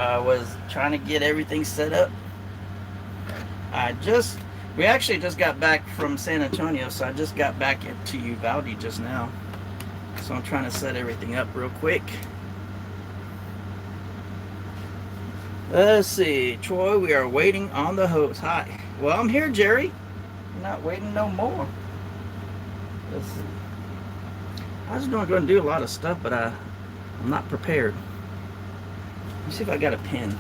I was trying to get everything set up. We actually just got back from San Antonio, so I just got back to Uvalde just now. So I'm trying to set everything up real quick. Let's see, Troy, we are waiting on the host. Hi. Well, I'm here, Jerry. I'm not waiting no more. Let's see. I was going to do a lot of stuff, but I'm not prepared. Let me see if I got a pen.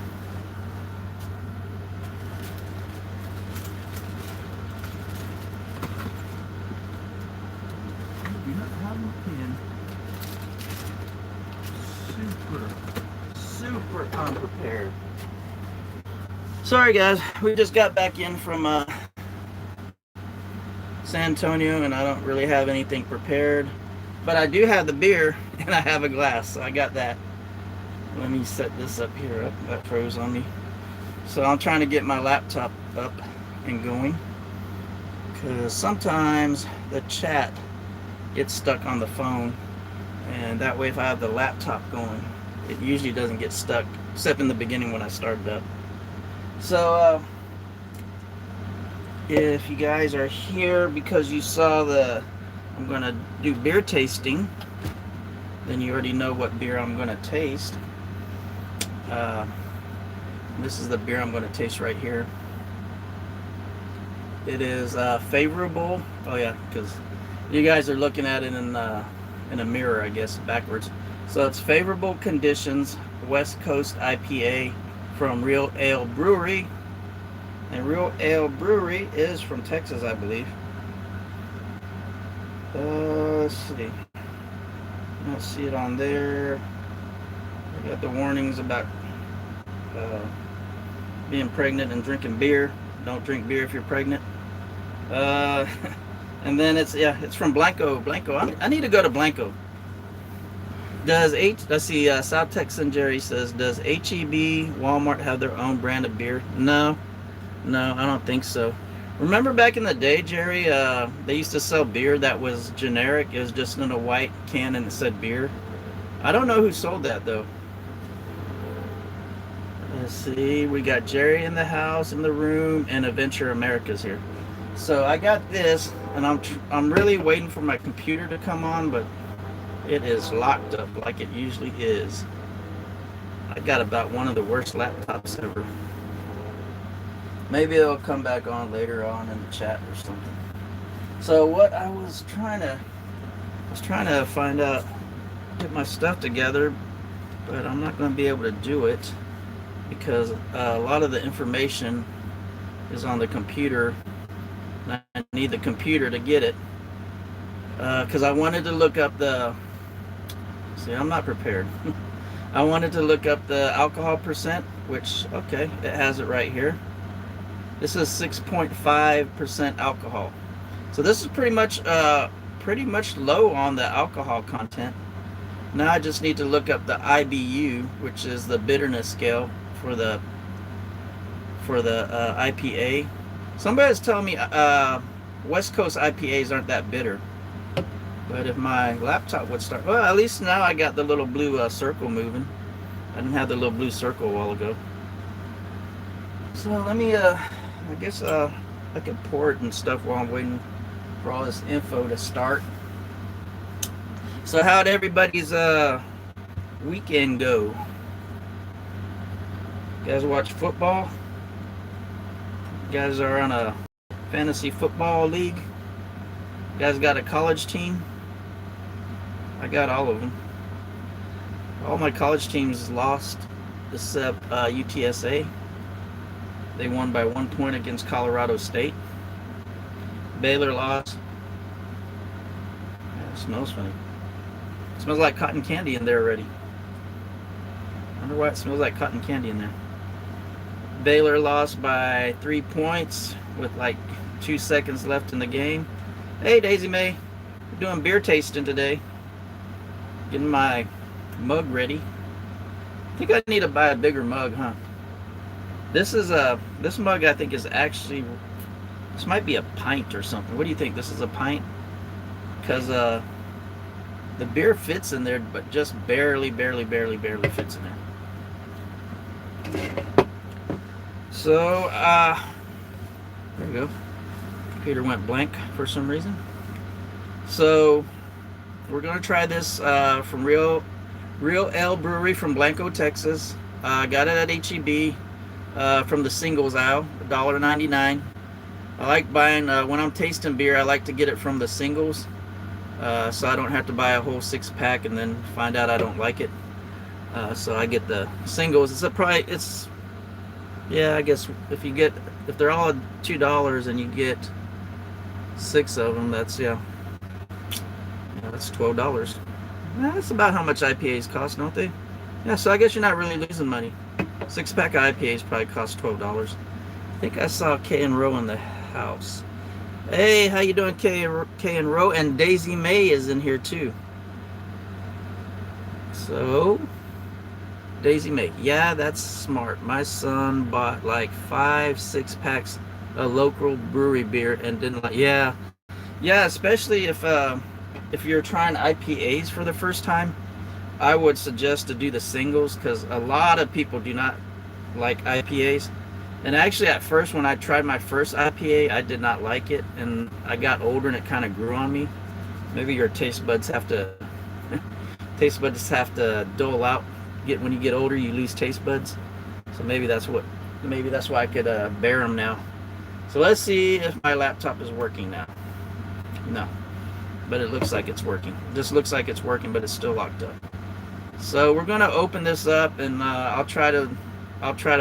I do not have a pen. Super unprepared. Sorry, guys. We just got back in from San Antonio, and I don't really have anything prepared. But I do have the beer, and I have a glass, so I got that. Let me set this up here. Up, that froze on me. So I'm trying to get my laptop up and going, because sometimes the chat gets stuck on the phone, and that way if I have the laptop going, it usually doesn't get stuck, except in the beginning when I started up. So if you guys are here because you saw I'm gonna do beer tasting, then you already know what beer I'm gonna taste. This is the beer I'm gonna taste right here. It is Favorable. Oh yeah, because you guys are looking at it in a mirror, I guess, backwards. So it's Favorable Conditions West Coast IPA from Real Ale Brewery. And Real Ale Brewery is from Texas, I believe. Let's see. I don't see it on there. I got the warnings about being pregnant and drinking beer. Don't drink beer if you're pregnant. And then it's from Blanco. I need to go to Blanco. Let's see, South Texan Jerry says, does HEB, Walmart have their own brand of beer? No, I don't think so. Remember back in the day, Jerry, they used to sell beer that was generic. It was just in a white can and it said beer. I don't know who sold that, though. Let's see, we got Jerry in the house, in the room, and Adventure America's here. So I got this, and I'm really waiting for my computer to come on, but it is locked up like it usually is. I got about one of the worst laptops ever. Maybe it'll come back on later on in the chat or something. So what I was trying to find out, get my stuff together, but I'm not going to be able to do it because a lot of the information is on the computer. And I need the computer to get it because I wanted to look up see, I'm not prepared. I wanted to look up the alcohol percent, which, okay, it has it right here. This is 6.5% alcohol. So this is pretty much low on the alcohol content. Now I just need to look up the IBU, which is the bitterness scale for the IPA. Somebody's telling me West Coast IPAs aren't that bitter. But if my laptop would start, well, at least now I got the little blue circle moving. I didn't have the little blue circle a while ago. So let me, I guess I could pour it and stuff while I'm waiting for all this info to start. So how'd everybody's weekend go? You guys watch football? You guys are on a fantasy football league? You guys got a college team? I got all of them. All my college teams lost except UTSA. They won by 1 point against Colorado State. Baylor lost. Yeah, it smells funny. It smells like cotton candy in there already. I wonder why it smells like cotton candy in there. Baylor lost by 3 points with like 2 seconds left in the game. Hey, Daisy May. We're doing beer tasting today. Getting my mug ready. I think I need to buy a bigger mug, huh? This mug I think is actually, this might be a pint or something. What do you think? This is a pint? Because the beer fits in there, but just barely fits in there. So, there we go. Computer went blank for some reason. So, we're going to try this from Real Ale Brewery from Blanco, Texas. Got it at HEB from the singles aisle, $1.99. I like buying, when I'm tasting beer, I like to get it from the singles, so I don't have to buy a whole 6-pack and then find out I don't like it. So I get the singles. Yeah, I guess if they're all $2 and you get 6 of them, that's $12. That's about how much IPAs cost, don't they? Yeah, so I guess you're not really losing money. 6-pack of IPAs probably cost $12. I think I saw K and Row in the house. Hey, how you doing, K and Row? And Daisy May is in here too. So, Daisy May. Yeah, that's smart. My son bought like 5-6 packs of local brewery beer and didn't like. Yeah, especially if you're trying IPAs for the first time, I would suggest to do the singles, because a lot of people do not like IPAs. And actually, at first, when I tried my first IPA, I did not like it, and I got older and it kind of grew on me. Maybe your taste buds have to dull out. When you get older, you lose taste buds. So maybe that's why I could bear them now. So let's see if my laptop is working now. No, but it looks like it's working. It just looks like it's working, but it's still locked up. So we're gonna open this up, and I'll try to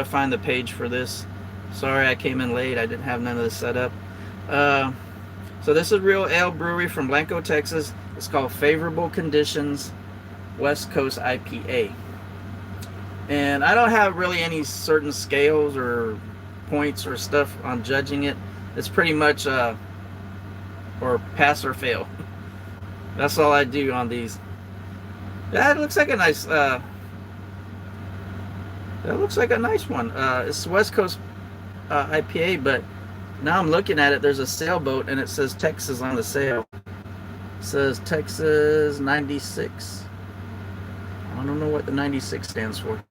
find the page for this. Sorry, I came in late. I didn't have none of this set up. So this is Real Ale Brewery from Blanco, Texas. It's called Favorable Conditions West Coast IPA. And I don't have really any certain scales or points or stuff on judging it. It's pretty much or pass or fail. That's all I do on these. That looks like a nice one. It's West Coast IPA, but now I'm looking at it, there's a sailboat and it says Texas on the sail. It says Texas 96. I don't know what the 96 stands for.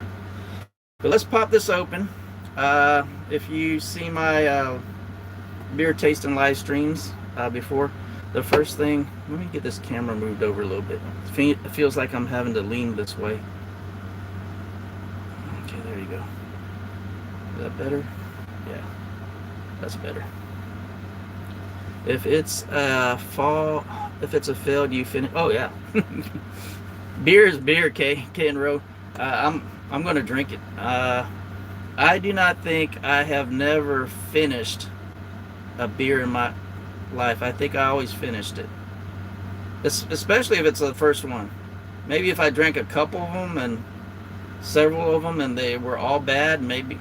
But let's pop this open. If you see my beer tasting live streams before, the first thing, let me get this camera moved over a little bit. It feels like I'm having to lean this way. Okay, there you go. Is that better? Yeah, that's better. If it's a fail, do you finish? Oh yeah. Beer is beer, K and Row. I'm gonna drink it. I do not think I have never finished a beer in my life. I think I always finished it, especially if it's the first one. Maybe if I drank a couple of them and several of them and they were all bad, maybe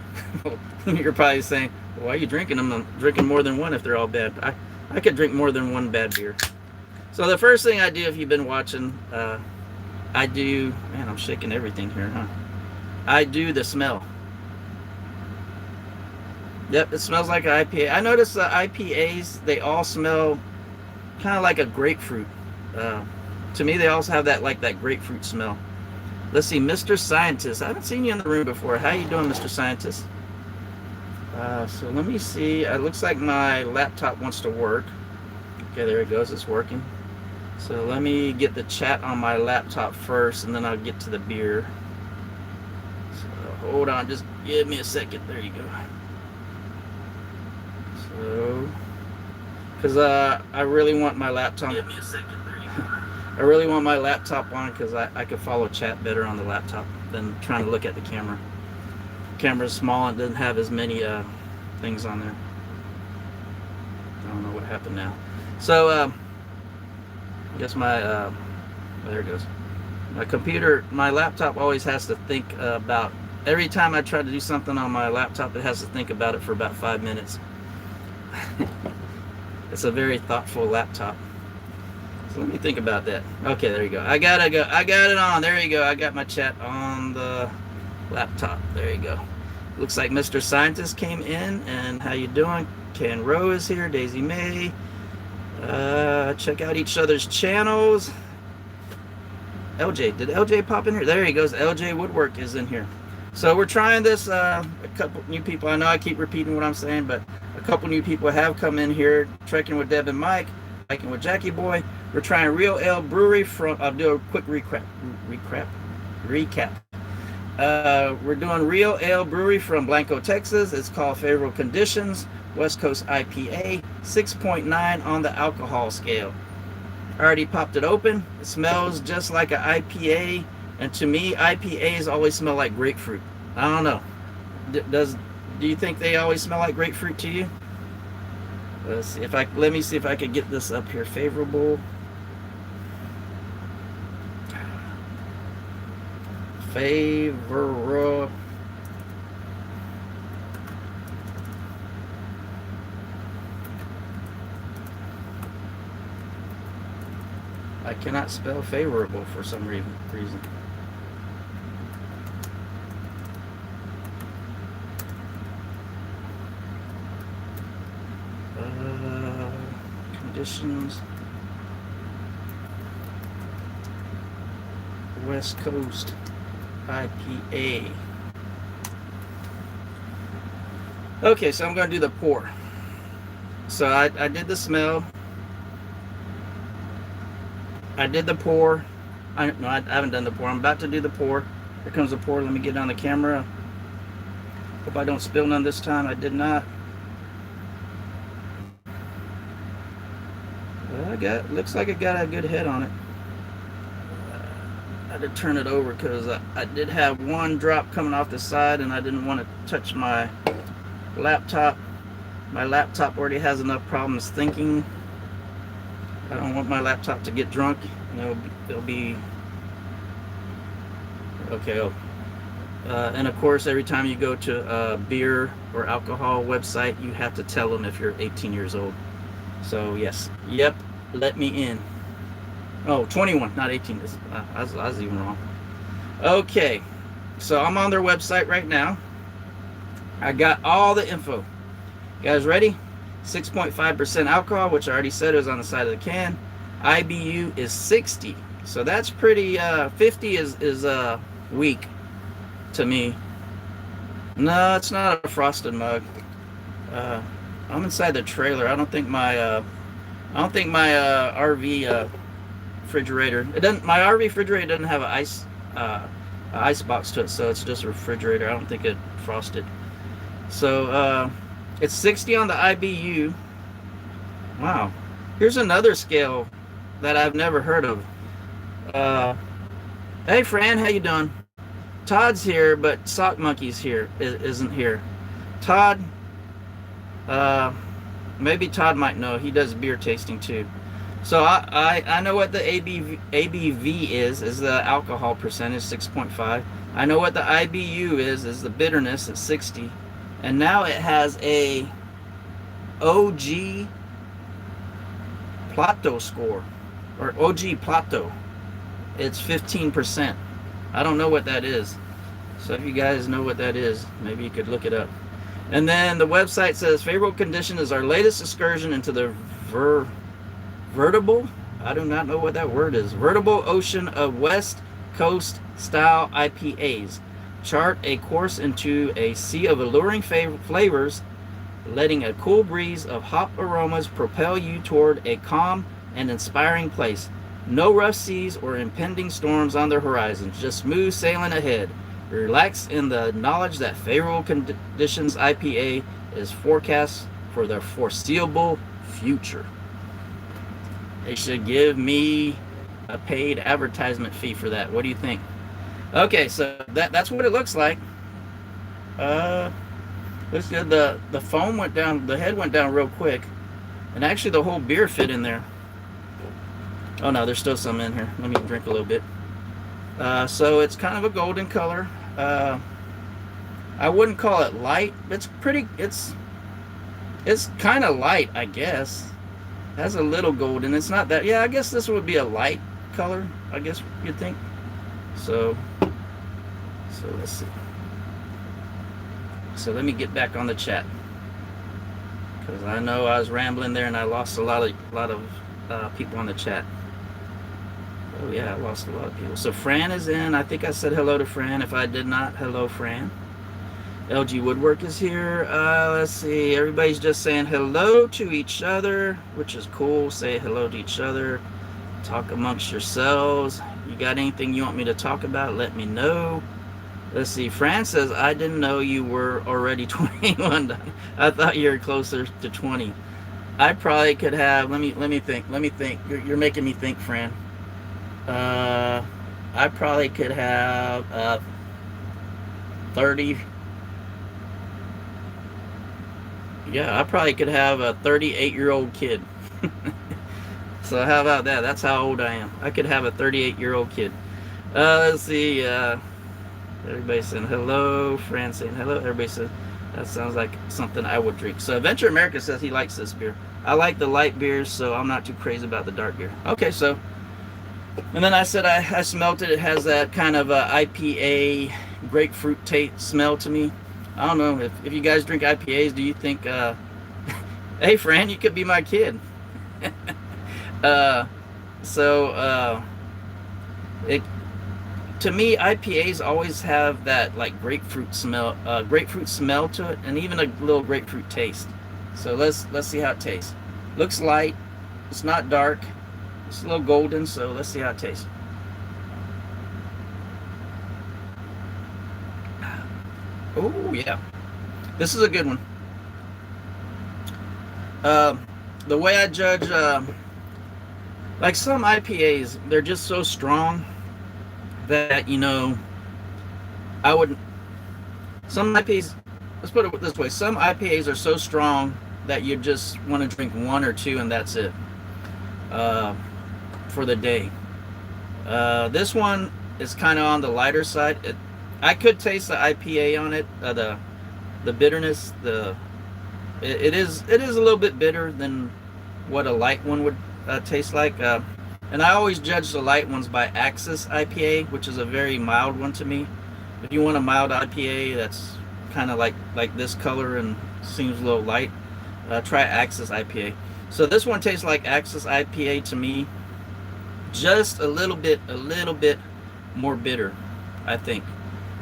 you're probably saying, why are you drinking them? I'm drinking more than one if they're all bad. I could drink more than one bad beer. So the first thing I do, if you've been watching, I do, man, I'm shaking everything here, huh? I do the smell. Yep, it smells like an IPA. I noticed the IPAs, they all smell kind of like a grapefruit. To me, they also have that grapefruit smell. Let's see, Mr. Scientist. I haven't seen you in the room before. How you doing, Mr. Scientist? So let me see. It looks like my laptop wants to work. Okay, there it goes. It's working. So let me get the chat on my laptop first, and then I'll get to the beer. So hold on, just give me a second. There you go. So, because I really want my laptop. Give me a second. There you go. I really want my laptop on because I could follow chat better on the laptop than trying to look at the camera. The camera's small and doesn't have as many things on there. I don't know what happened now. So I guess my there it goes. My computer, my laptop always has to think about, every time I try to do something on my laptop, it has to think about it for about 5 minutes. It's a very thoughtful laptop. So let me think about that. Okay, there you go. I got it on. There you go. I got my chat on the laptop. There you go. Looks like Mr. Scientist came in. And how you doing? Ken Rowe is here. Daisy May. Check out each other's channels. LJ, did LJ pop in here? There he goes. LJ Woodwork is in here. So we're trying this. A couple new people. I know I keep repeating what I'm saying, but a couple new people have come in here. Trekking with Deb and Mike, hiking with Jackie Boy. We're trying Real Ale Brewery from. I'll do a quick recap. We're doing Real Ale Brewery from Blanco, Texas. It's called Favorable Conditions, West Coast IPA, 6.9 on the alcohol scale. I already popped it open. It smells just like an IPA, and to me, IPAs always smell like grapefruit. I don't know. Do you think they always smell like grapefruit to you? Let's see if let me see if I can get this up here. Favorable. I cannot spell favorable for some reason. Conditions. West Coast IPA. Okay, so I'm going to do the pour. So I did the smell. I did the pour. I haven't done the pour. I'm about to do the pour. Here comes the pour. Let me get on the camera. Hope I don't spill none this time. I did not. Well, looks like it got a good head on it. I had to turn it over because I did have one drop coming off the side, and I didn't want to touch my laptop. My laptop already has enough problems thinking. I don't want my laptop to get drunk. It'll be okay. And of course, every time you go to a beer or alcohol website, you have to tell them if you're 18 years old. So yes, yep, let me in. Oh, 21, not 18. I was even wrong. Okay, so I'm on their website right now. I got all the info. You guys ready? 6.5% alcohol, which I already said is on the side of the can. IBU is 60, so that's pretty. 50 is weak to me. No, it's not a frosted mug. I'm inside the trailer. I don't think my RV refrigerator. It doesn't. My RV refrigerator doesn't have an ice box to it, so it's just a refrigerator. I don't think it frosted. So it's 60 on the IBU. Wow. Here's another scale that I've never heard of. Hey Fran, how you doing? Todd's here, but Sock Monkey's here isn't here. Todd, maybe Todd might know. He does beer tasting too. So I know what the ABV is the alcohol percentage, 6.5. I know what the IBU is the bitterness at 60. And now it has a OG Plato score, or OG Plato. It's 15%. I don't know what that is. So if you guys know what that is, maybe you could look it up. And then the website says, favorable condition is our latest excursion into the vertible, I do not know what that word is, vertible ocean of West Coast style IPAs. Chart a course into a sea of alluring flavors, letting a cool breeze of hop aromas propel you toward a calm and inspiring place. No rough seas or impending storms on the horizon, just smooth sailing ahead. Relax in the knowledge that favorable conditions IPA is forecast for the foreseeable future. They should give me a paid advertisement fee for that. What do you think? Okay, so that's what it looks like. Looks good. The foam went down, the head went down real quick, and actually the whole beer fit in there. Oh no, there's still some in here. Let me drink a little bit. So it's kind of a golden color. I wouldn't call it light. It's pretty. It's kind of light, I guess. It has a little gold, and it's not that. Yeah, I guess this would be a light color, I guess you'd think. So let's see. So let me get back on the chat, because I know I was rambling there and I lost a lot of people on the chat. Oh yeah, I lost a lot of people. So Fran is in. I think I said hello to Fran. If I did not, hello Fran. LG Woodwork is here. Let's see. Everybody's just saying hello to each other, which is cool. Say hello to each other. Talk amongst yourselves. You got anything you want me to talk about? Let me know. Let's see. Fran says, I didn't know you were already 21. I thought you were closer to 20. I probably could have. Let me think. Let me think. You're making me think, Fran. I probably could have 30. Yeah, I probably could have a 38-year-old kid. So how about that? That's how old I am. I could have a 38-year-old kid. Let's see. Everybody saying hello. Fran saying hello. Everybody says that sounds like something I would drink. So Adventure America says he likes this beer. I like the light beers, so I'm not too crazy about the dark beer. Okay, so, and then I said I smelt it. It has that kind of IPA grapefruit taste smell to me. I don't know if you guys drink IPAs. Do you think? Hey, Fran, you could be my kid. It to me, IPAs always have that like grapefruit smell to it, and even a little grapefruit taste. So let's see how it tastes. Looks light. It's not dark. It's a little golden. So let's see how it tastes. Oh yeah, this is a good one. The way I judge, like some IPAs, they're just so strong that I wouldn't. Some IPAs, let's put it this way: some IPAs are so strong that you just want to drink one or two and that's it for the day. This one is kind of on the lighter side. I could taste the IPA on it, the bitterness. It is a little bit bitter than what a light one would taste like. And I always judge the light ones by Axis IPA, which is a very mild one to me. If you want a mild IPA that's kind of like this color and seems a little light, try Axis IPA. So this one tastes like Axis IPA to me, just a little bit more bitter, I think,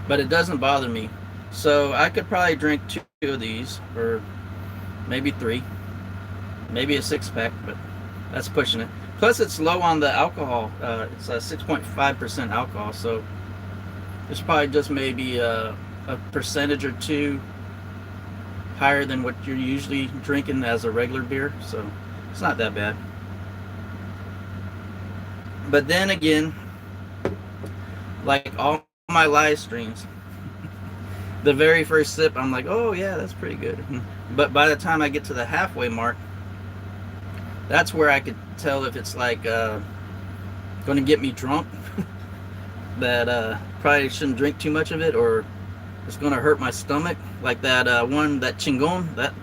but it doesn't bother me. So I could probably drink two of these, or maybe three, maybe a 6-pack, but that's pushing it. Plus, it's low on the alcohol. It's a 6.5% alcohol, so it's probably just maybe a percentage or two higher than what you're usually drinking as a regular beer. So it's not that bad. But then again, like all my live streams, the very first sip, I'm like, oh yeah, that's pretty good. But by the time I get to the halfway mark, that's where I could tell if it's like going to get me drunk, that probably shouldn't drink too much of it, or it's going to hurt my stomach. Like that one, that Chingon, that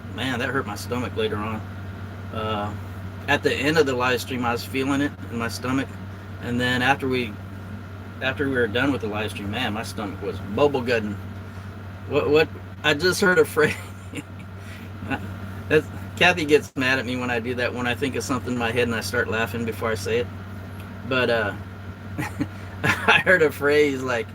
hurt my stomach later on. At the end of the live stream, I was feeling it in my stomach, and then after we were done with the live stream, man, my stomach was bubble gutting. What I just heard a phrase. Kathy gets mad at me when I do that, when I think of something in my head and I start laughing before I say it. But I heard a phrase like,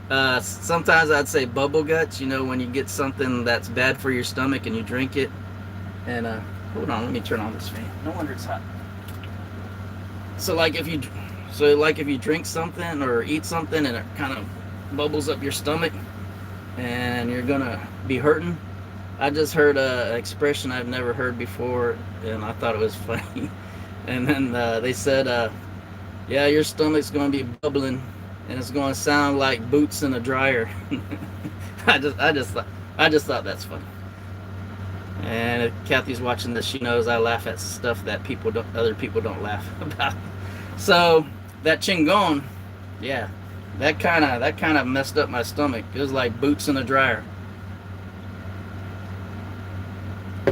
sometimes I'd say bubble guts, when you get something that's bad for your stomach and you drink it. And hold on, let me turn on this fan. No wonder it's hot. So like if you drink something or eat something and it kind of bubbles up your stomach and you're gonna be hurting. I just heard an expression I've never heard before, and I thought it was funny. And then they said, yeah, your stomach's going to be bubbling, and it's going to sound like boots in a dryer. I just thought that's funny. And if Kathy's watching this, she knows I laugh at stuff that other people don't laugh about. So that Chingon, yeah, that kind of messed up my stomach. It was like boots in a dryer.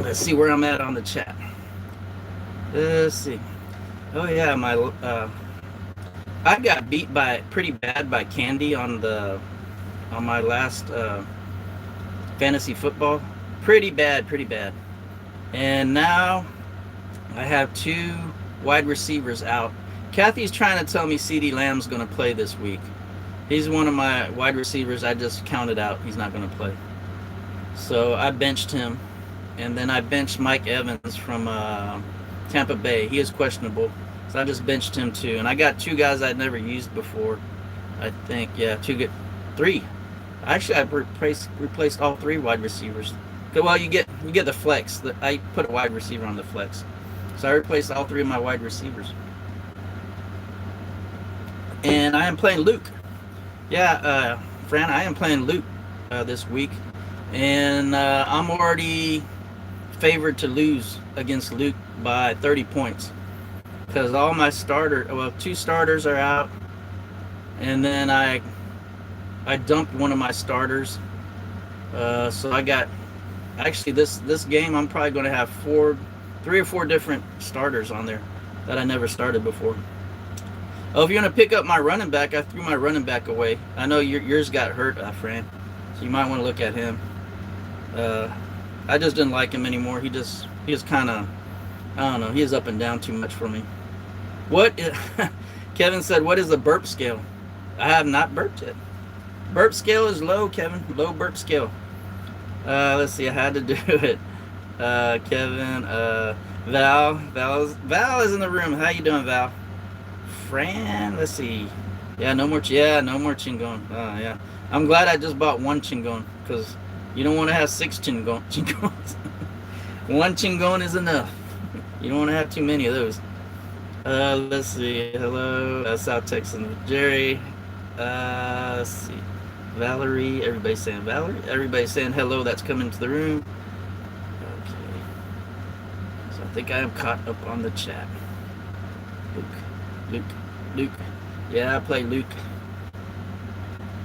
Let's see where I'm at on the chat. Let's see. Oh yeah, I got beat pretty bad by Candy on my last fantasy football. Pretty bad. And now I have two wide receivers out. Kathy's trying to tell me CeeDee Lamb's going to play this week. He's one of my wide receivers. I just counted out. He's not going to play. So I benched him. And then I benched Mike Evans from Tampa Bay. He is questionable. So I just benched him too. And I got 2 guys I'd never used before. I think, yeah, 3. Actually, I replaced all 3 wide receivers. Well, you get the flex. I put a wide receiver on the flex. So I replaced all 3 of my wide receivers. And I am playing Luke. Yeah, Fran, I am playing Luke this week. And I'm already favored to lose against Luke by 30 points. Because all my 2 starters are out. And then I dumped one of my starters. So I got, actually this game I'm probably going to have 3 or 4 different starters on there that I never started before. Oh, if you want to pick up my running back, I threw my running back away. I know yours got hurt, Fran, so you might want to look at him. I just didn't like him anymore. He is kind of, I don't know, he is up and down too much for me. Kevin said, what is the burp scale? I have not burped yet. Burp scale is low, Kevin. Low burp scale. Let's see, I had to do it. Kevin, Val is in the room. How you doing, Val? Fran, let's see. Yeah, no more Chingon. Yeah. I'm glad I just bought 1 Chingon, because you don't want to have 6 Chingons. 1 Chingon is enough. You don't want to have too many of those. Let's see. Hello, South Texas. Jerry. Let's see. Valerie. Everybody's saying Valerie. Everybody's saying hello. That's coming to the room. Okay. So I think I am caught up on the chat. Luke. Yeah, I play Luke.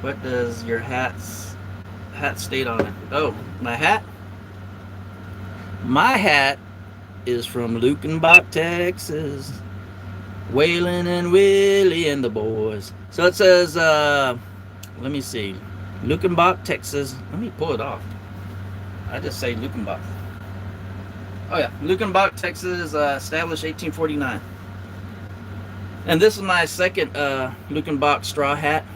What does your hat state on it? Oh, my hat? My hat is from Lukenbach, Texas. Waylon and Willie and the boys. So it says, let me see. Lukenbach, Texas. Let me pull it off. I just say Lukenbach. Oh yeah, Lukenbach, Texas, established 1849. And this is my second Lukenbach straw hat.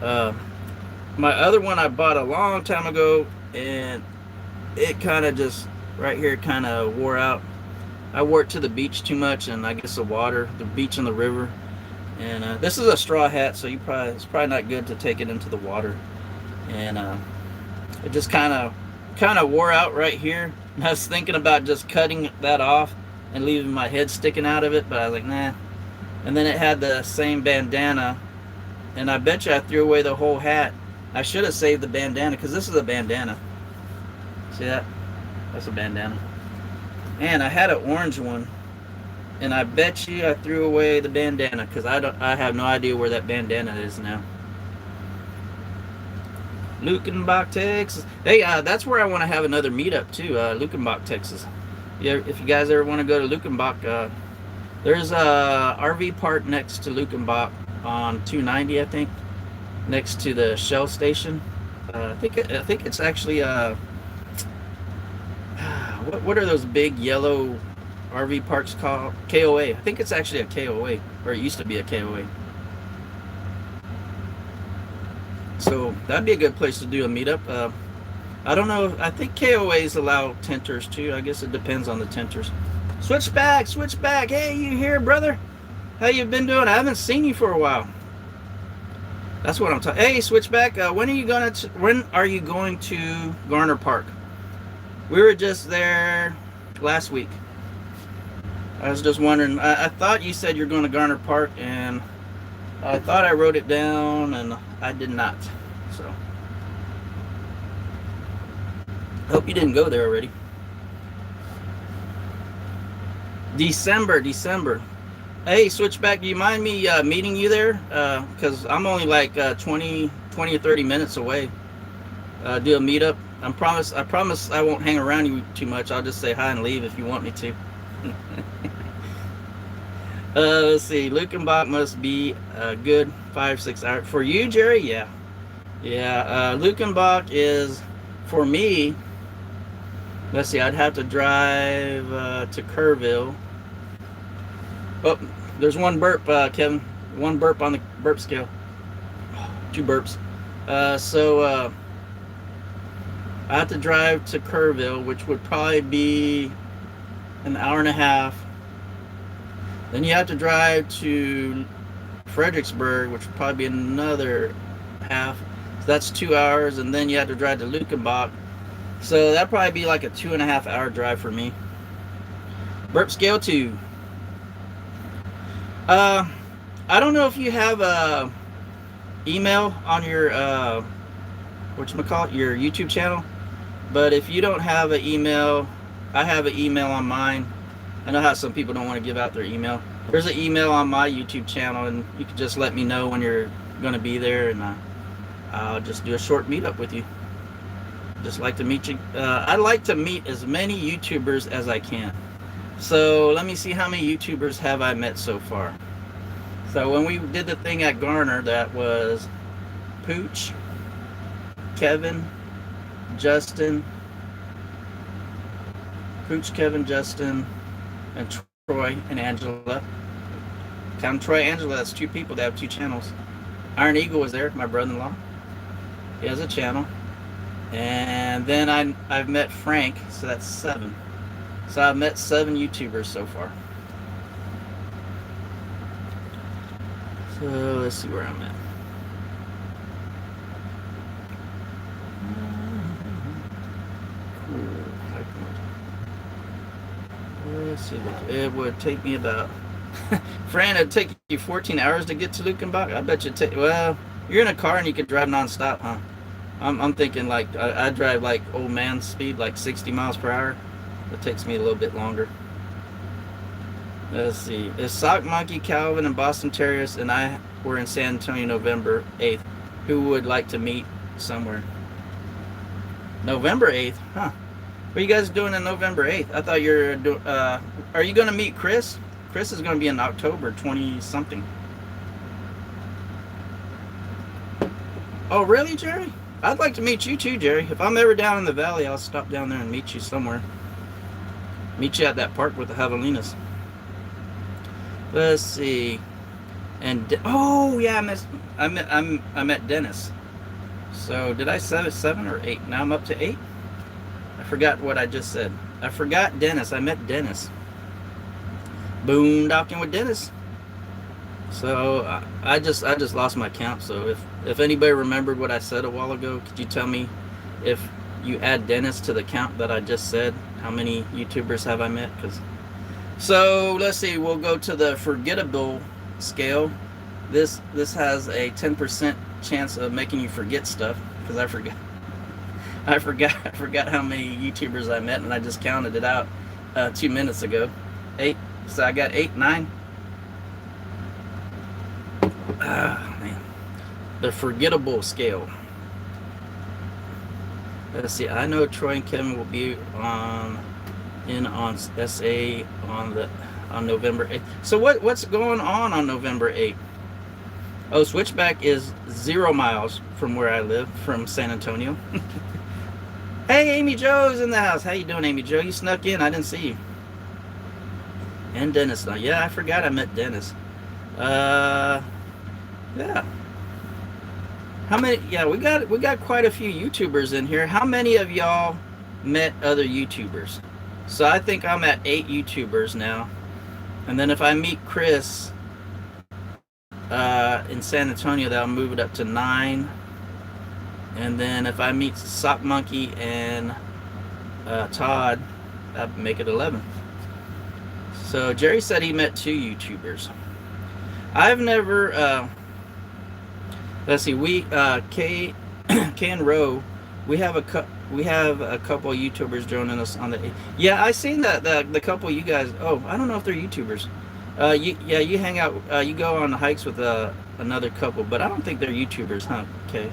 My other one I bought a long time ago, and it kind of just, right here, kind of wore out. I wore it to the beach too much, and I guess the beach and the river. And this is a straw hat, so it's probably not good to take it into the water. And it just kind of wore out right here. And I was thinking about just cutting that off and leaving my head sticking out of it, but I was like, nah. And then it had the same bandana, and I bet you I threw away the whole hat. I should have saved the bandana, because this is a bandana. See that? That's a bandana. And I had an orange one, and I bet you I threw away the bandana, because I have no idea where that bandana is now. Lukenbach, Texas. Hey, that's where I want to have another meetup too. Lukenbach, Texas. Yeah, if you guys ever want to go to Lukenbach, there's a RV park next to Lukenbach on 290, I think, next to the Shell station. I think it's actually what are those big yellow RV parks called? KOA. I think it's actually a KOA, or it used to be a KOA. So that'd be a good place to do a meetup. I don't know. I think KOAs allow tenters too. I guess it depends on the tenters. Switchback. Hey, you here, brother? How you been doing? I haven't seen you for a while. That's what I'm talking. Hey, Switchback. When are you going to Garner Park? We were just there last week. I was just wondering. I thought you said you're going to Garner Park, and I thought I wrote it down, and I did not. So I hope you didn't go there already. December. Hey, Switchback, do you mind me meeting you there? Because I'm only like 20 or 30 minutes away. Do a meetup. I promise I won't hang around you too much. I'll just say hi and leave if you want me to. Let's see. Lukenbach must be a good 5-6 hours. For you, Jerry? Yeah. Lukenbach is, for me, let's see, I'd have to drive to Kerrville. Oh, there's one burp, Kevin. One burp on the burp scale. Two burps. So I have to drive to Kerrville, which would probably be an hour and a half. Then you have to drive to Fredericksburg, which would probably be another half. So that's 2 hours, and then you have to drive to Lukenbach. So that'd probably be like a 2.5 hour drive for me. Burp scale 2. I don't know if you have a email on your whatchamacallit, your YouTube channel, but if you don't have an email, I have an email on mine. I know how some people don't want to give out their email. There's an email on my YouTube channel, and you can just let me know when you're going to be there, and I'll just do a short meetup with you. Just like to meet you. I'd like to meet as many YouTubers as I can. So let me see, how many YouTubers have I met so far. So when we did the thing at Garner, that was Pooch, Kevin, Justin, Pooch, Kevin, Justin, and Troy and Angela. Count Troy and Angela, that's 2 people that have 2 channels. Iron Eagle was there, my brother-in-law. He has a channel. And then I've met Frank, so that's 7. So I've met 7 YouTubers so far. So let's see where I'm at. Let's see. It would take me about. Fran, it'd take you 14 hours to get to Lukenbach. I bet you take. Well, you're in a car and you could drive nonstop, huh? I'm thinking like I drive like old man speed, like 60 miles per hour. It takes me a little bit longer. Let's see. If Sock Monkey, Calvin, and Boston Terriers and I were in San Antonio November 8th, who would like to meet somewhere? November 8th? Huh. What are you guys doing on November 8th? I thought you're doing... are you going to meet Chris? Chris is going to be in October 20-something. Oh, really, Jerry? I'd like to meet you too, Jerry. If I'm ever down in the valley, I'll stop down there and meet you somewhere. Meet you at that park with the javelinas. Let's see. And oh yeah, I met Dennis. So did I say 7 or 8? Now I'm up to 8. I forgot what I just said. I forgot Dennis. I met Dennis. Boondocking with Dennis. So I just lost my count. So if anybody remembered what I said a while ago, could you tell me, if you add Dennis to the count that I just said, how many YouTubers have I met? So let's see, we'll go to the forgettable scale. This has a 10% chance of making you forget stuff, because I forgot how many YouTubers I met, and I just counted it out 2 minutes ago. 8. So I got 8, 9. Man. The forgettable scale. Let's see. I know Troy and Kevin will be on SA on November 8th. So what's going on November 8th? Oh, Switchback is 0 miles from where I live, from San Antonio. Hey, Amy Joe's in the house. How you doing, Amy Joe? You snuck in. I didn't see you. And Dennis. Now, yeah, I forgot I met Dennis. Yeah. How many? Yeah, we got quite a few YouTubers in here. How many of y'all met other YouTubers? So I think I'm at 8 YouTubers now. And then if I meet Chris in San Antonio, that'll move it up to 9. And then if I meet Sock Monkey and Todd, that'll make it 11. So Jerry said he met 2 YouTubers. I've never... let's see. We K and Row. We have a couple of YouTubers joining us on the. Yeah, I seen that the couple of you guys. Oh, I don't know if they're YouTubers. You hang out. You go on hikes with another couple, but I don't think they're YouTubers, huh? K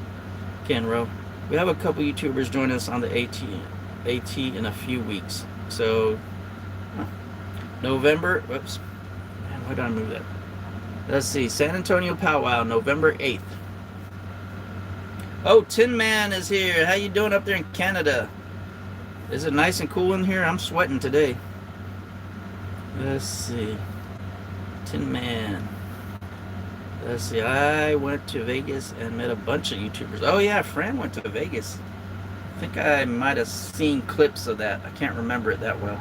and Row. We have a couple of YouTubers joining us on the AT in a few weeks. So November. Whoops. Man, why did I move that? Let's see. San Antonio Powwow, November 8th. Oh, Tin Man is here. How you doing up there in Canada? Is it nice and cool in here? I'm sweating today. Let's see. Tin Man. Let's see. I went to Vegas and met a bunch of YouTubers. Oh yeah, Fran went to Vegas. I think I might have seen clips of that. I can't remember it that well.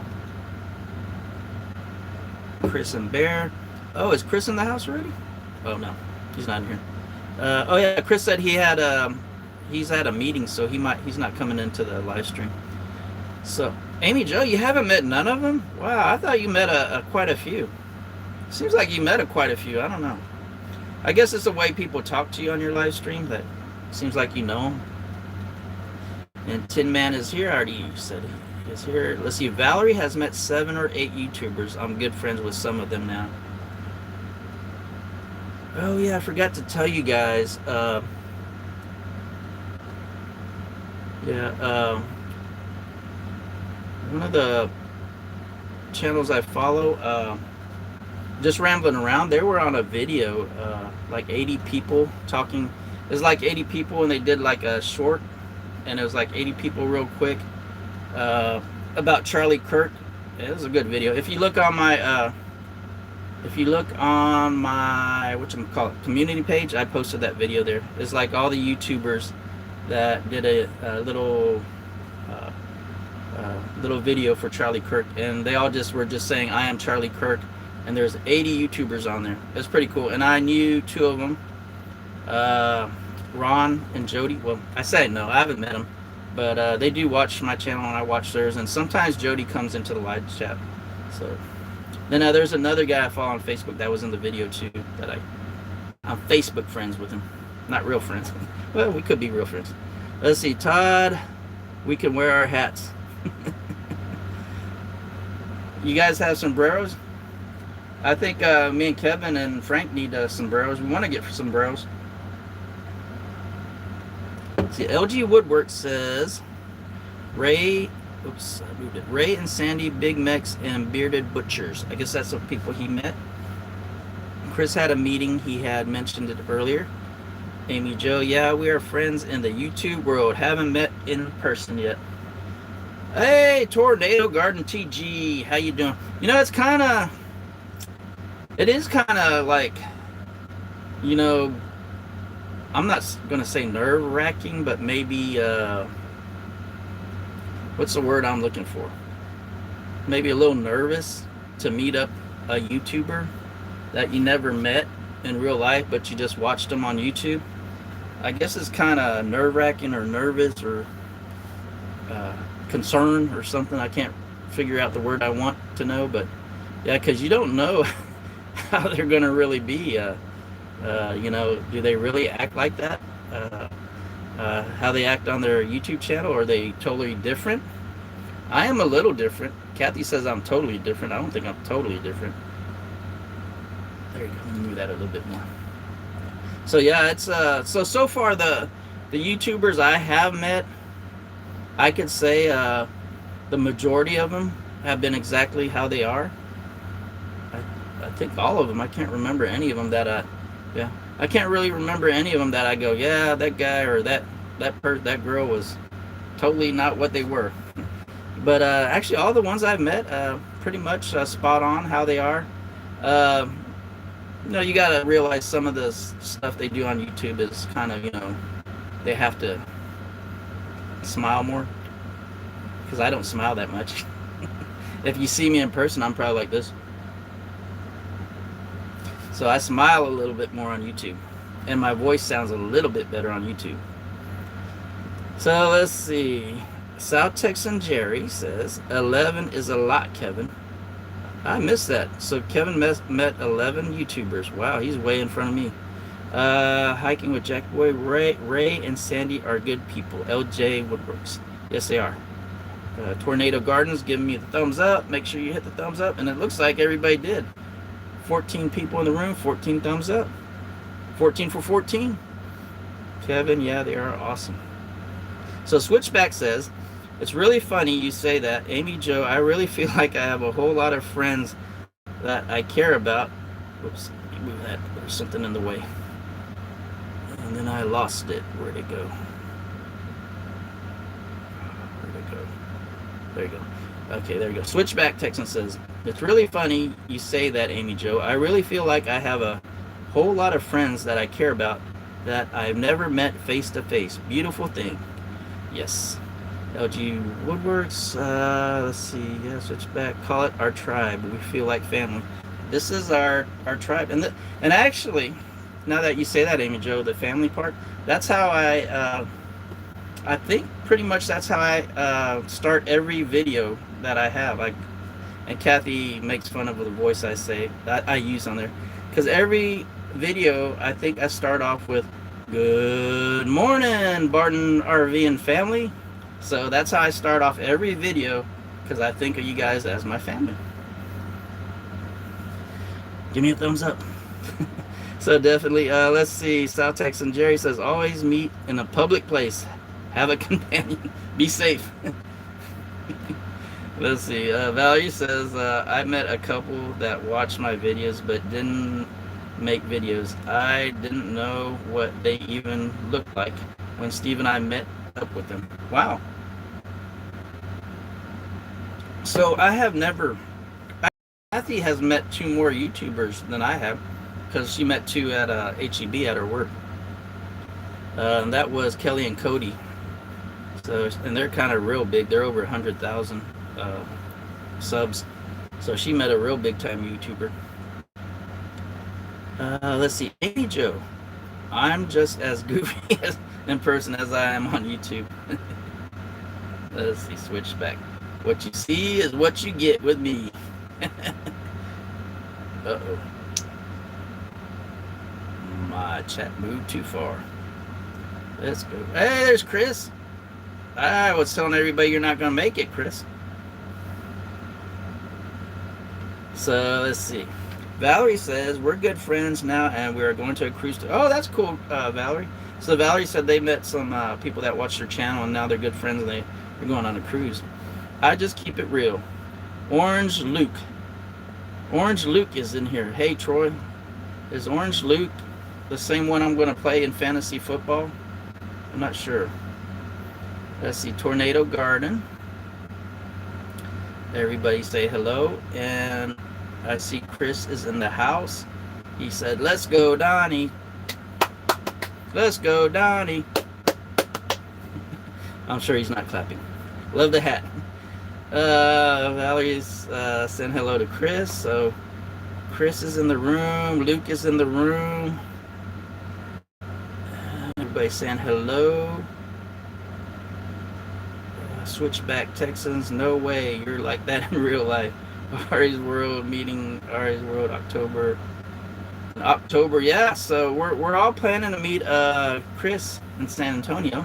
Chris and Bear. Oh, is Chris in the house already? Oh no, he's not in here. Oh yeah, Chris said he's at a meeting, so he's not coming into the live stream. So Amy Joe, you haven't met none of them? Wow, I thought you met quite a few. Seems like you met quite a few. I don't know. I guess it's the way people talk to you on your live stream that seems like you know them. And Tin Man is here. I already said he is here. Let's see. Valerie has met 7 or 8 YouTubers. I'm good friends with some of them now. Oh yeah, I forgot to tell you guys. One of the channels I follow, just rambling around, they were on a video, like 80 people talking. It was like 80 people, and they did like a short, and it was like 80 people real quick, about Charlie Kirk. It was a good video. If you look on my community page, I posted that video there. It's like all the YouTubers that did a little video for Charlie Kirk, and they all were just saying, "I am Charlie Kirk," and there's 80 YouTubers on there. It's pretty cool, and I knew 2 of them, Ron and Jody. Well, I say no, I haven't met them, but they do watch my channel, and I watch theirs, and sometimes Jody comes into the live chat. So then there's another guy I follow on Facebook that was in the video too, that I'm Facebook friends with him. Not real friends. Well, we could be real friends. Let's see, Todd, we can wear our hats. You guys have sombreros? I think me and Kevin and Frank need sombreros. We want to get sombreros. See, LG Woodwork says Ray and Sandy, Big Mex, and Bearded Butchers. I guess that's the people he met. Chris had a meeting. He had mentioned it earlier. Amy Joe, yeah, we are friends in the YouTube world. Haven't met in person yet. Hey, Tornado Garden TG, how you doing? You know, it is kind of like, you know, I'm not going to say nerve-wracking, but maybe, what's the word I'm looking for? Maybe a little nervous to meet up a YouTuber that you never met in real life, but you just watched them on YouTube. I guess it's kind of nerve-wracking or nervous or concern or something. I can't figure out the word I want to know, but yeah, because you don't know how they're going to really be. You know, do they really act like that? How they act on their YouTube channel? Are they totally different? I am a little different. Kathy says I'm totally different. I don't think I'm totally different. There you go. Let me move that a little bit more. So yeah, it's so far the YouTubers I have met, I could say the majority of them have been exactly how they are. I think all of them. I can't remember any of them that I can't really remember any of them that I go, yeah, that guy or that girl was totally not what they were. But actually, all the ones I've met, pretty much spot on how they are. You know, you gotta realize some of the stuff they do on YouTube is kind of, you know, they have to smile more, because I don't smile that much. If you see me in person, I'm probably like this. So I smile a little bit more on YouTube, and my voice sounds a little bit better on YouTube. So let's see. South Texan Jerry says 11 is a lot, Kevin. I missed that. So Kevin met 11 YouTubers. Wow, he's way in front of me. Hiking with Jack Boy. Ray and Sandy are good people. LJ Woodworks. Yes, they are. Tornado Gardens giving me the thumbs up. Make sure you hit the thumbs up. And it looks like everybody did. 14 people in the room, 14 thumbs up. 14 for 14. Kevin, yeah, they are awesome. So Switchback says, it's really funny you say that. Amy Joe, I really feel like I have a whole lot of friends that I care about. Whoops, let me move that. There's something in the way. And then I lost it. Where'd it go? Where'd it go? There you go. Okay, there you go. Switchback Texan says, It's really funny you say that, Amy Jo. I really feel like I have a whole lot of friends that I care about that I've never met face to face. Beautiful thing. Yes. LG Woodworks. Let's see. Yeah, switch back. Call it our tribe. We feel like family. This is our tribe, and actually, now that you say that, Amy Jo, the family part. That's how I think pretty much that's how I start every video that I have. And Kathy makes fun of the voice I use on there, because every video I think I start off with "Good morning, Barton RV and family." So that's how I start off every video, because I think of you guys as my family. Give me a thumbs up. So definitely, let's see. South Texan Jerry says, always meet in a public place. Have a companion. Be safe. Let's see. Valerie says, I met a couple that watched my videos but didn't make videos. I didn't know what they even looked like when Steve and I met up with them. Wow. So I have never... Kathy has met 2 more YouTubers than I have, because she met 2 at HEB at her work. And that was Kelly and Cody. So, and they're kind of real big. They're over 100,000 subs. So she met a real big time YouTuber. Let's see, Amy Jo. I'm just as goofy in person as I am on YouTube. Let's see, switch back. What you see is what you get with me. Uh-oh. My chat moved too far. Let's go. Hey, there's Chris. I was telling everybody you're not going to make it, Chris. So, let's see. Valerie says, we're good friends now, and we are going to a cruise. Oh, that's cool, Valerie. So, Valerie said they met some people that watched her channel, and now they're good friends, and they're going on a cruise. I just keep it real. Orange Luke. Orange Luke is in here. Hey, Troy. Is Orange Luke the same one I'm going to play in fantasy football? I'm not sure. Let's see. Tornado Garden. Everybody say hello. And I see Chris is in the house. He said, let's go, Donnie. Let's go, Donnie. I'm sure he's not clapping. Love the hat. Valerie's saying hello to Chris. So Chris is in the room. Luke is in the room. Everybody saying hello. Switchback Texans. No way you're like that in real life. Ari's World meeting. Ari's World October. Yeah. So we're all planning to meet Chris in San Antonio.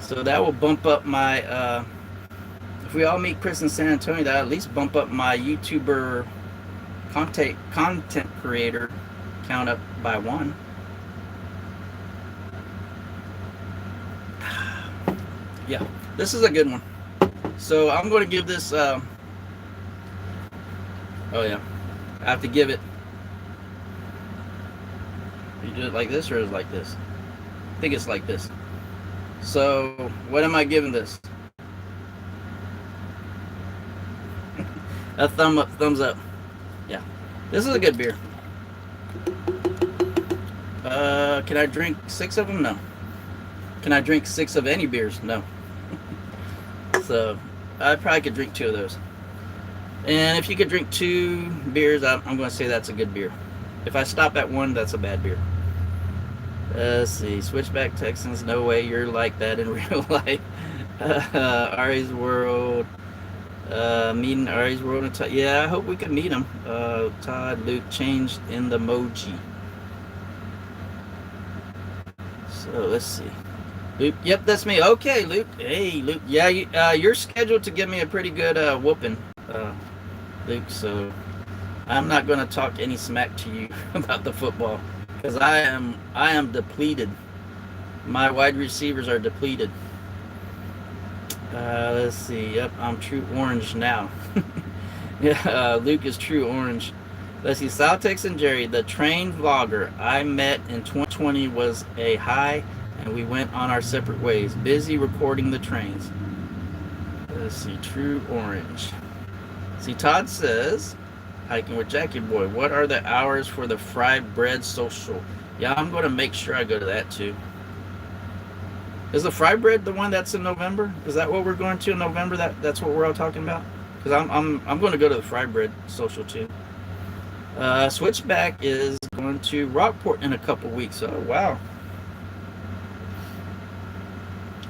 So that will bump up my. If we all meet Chris in San Antonio, that'll at least bump up my YouTuber content creator count up by 1. Yeah, this is a good one. So I'm going to give this. Oh yeah, I have to give it. You do it like this, or is it like this? I think it's like this. So what am I giving this? A thumbs up. Yeah, this is a good beer. Can I drink 6 of them? No. Can I drink 6 of any beers? No. So I probably could drink 2 of those. And if you could drink 2 beers, I'm going to say that's a good beer. If I stop at 1, that's a bad beer. Let's see. Switchback Texans. No way you're like that in real life. Ari's World. Meeting Ari's World and Todd. Yeah, I hope we can meet him. Todd, Luke changed in the emoji. So let's see. Luke, yep, that's me. Okay, Luke. Hey, Luke. Yeah, you're scheduled to give me a pretty good whooping, Luke. So I'm not going to talk any smack to you about the football, because I am depleted. My wide receivers are depleted. Let's see. Yep, I'm true orange now. Yeah, Luke is true orange. Let's see. South Texan Jerry, the train vlogger I met in 2020 was a high, and we went on our separate ways. Busy recording the trains. Let's see. True orange. See, Todd says, Hiking with Jackie Boy. What are the hours for the fried bread social? Yeah, I'm going to make sure I go to that too. Is the fried bread the one that's in November? Is that what we're going to in November? That's what we're all talking about? Because I'm going to go to the fried bread social too. Switchback is going to Rockport in a couple weeks. Oh wow.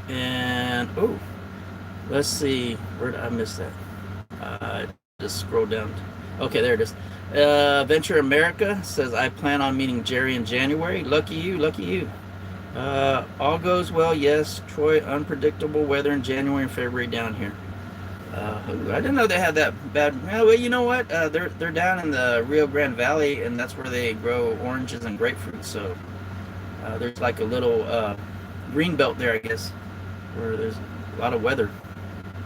And oh, let's see, where did I miss that? Just scroll down. Okay, there it is. Venture America says, I plan on meeting Jerry in January. Lucky you, lucky you. All goes well, yes. Troy, unpredictable weather in January and February down here. I didn't know they had that bad. Well, you know what? They're down in the Rio Grande Valley, and that's where they grow oranges and grapefruit. So there's like a little green belt there, I guess, where there's a lot of weather.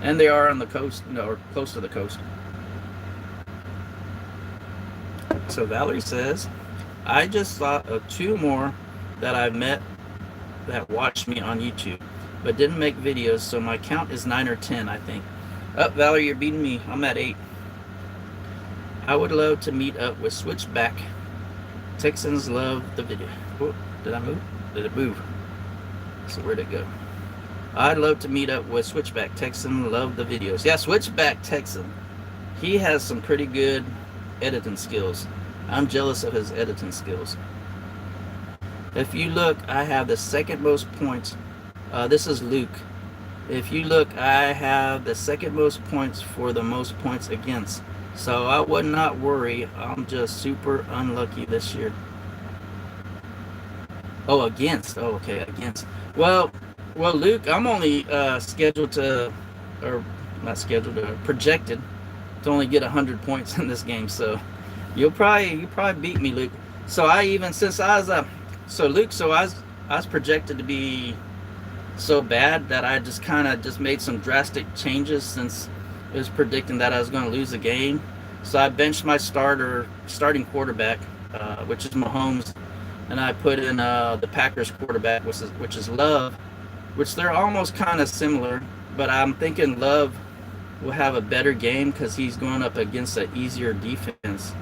And they are on the coast, or close to the coast. So Valerie says, I just thought of 2 more that I've met that watched me on YouTube, but didn't make videos, so my count is 9 or 10, I think. Oh, Valerie, you're beating me. I'm at 8. I would love to meet up with Switchback. Texans love the video. Oh, did I move? Did it move? So where'd it go? I'd love to meet up with Switchback. Texan love the videos. Yeah, Switchback Texan. He has some pretty good editing skills. I'm jealous of his editing skills. If you look, I have the second most points. This is Luke. If you look, I have the second most points for the most points against. So I would not worry. I'm just super unlucky this year. Oh, against. Oh, okay, against. Well, Luke, I'm only scheduled to, or not scheduled, projected to only get 100 points in this game. So you'll probably beat me, Luke. So I even, since I was Luke, I was projected to be so bad that I just made some drastic changes since it was predicting that I was going to lose the game. So I benched my starting quarterback, which is Mahomes, and I put in the Packers quarterback, which is Love, which they're almost kind of similar, but I'm thinking Love will have a better game because he's going up against an easier defense.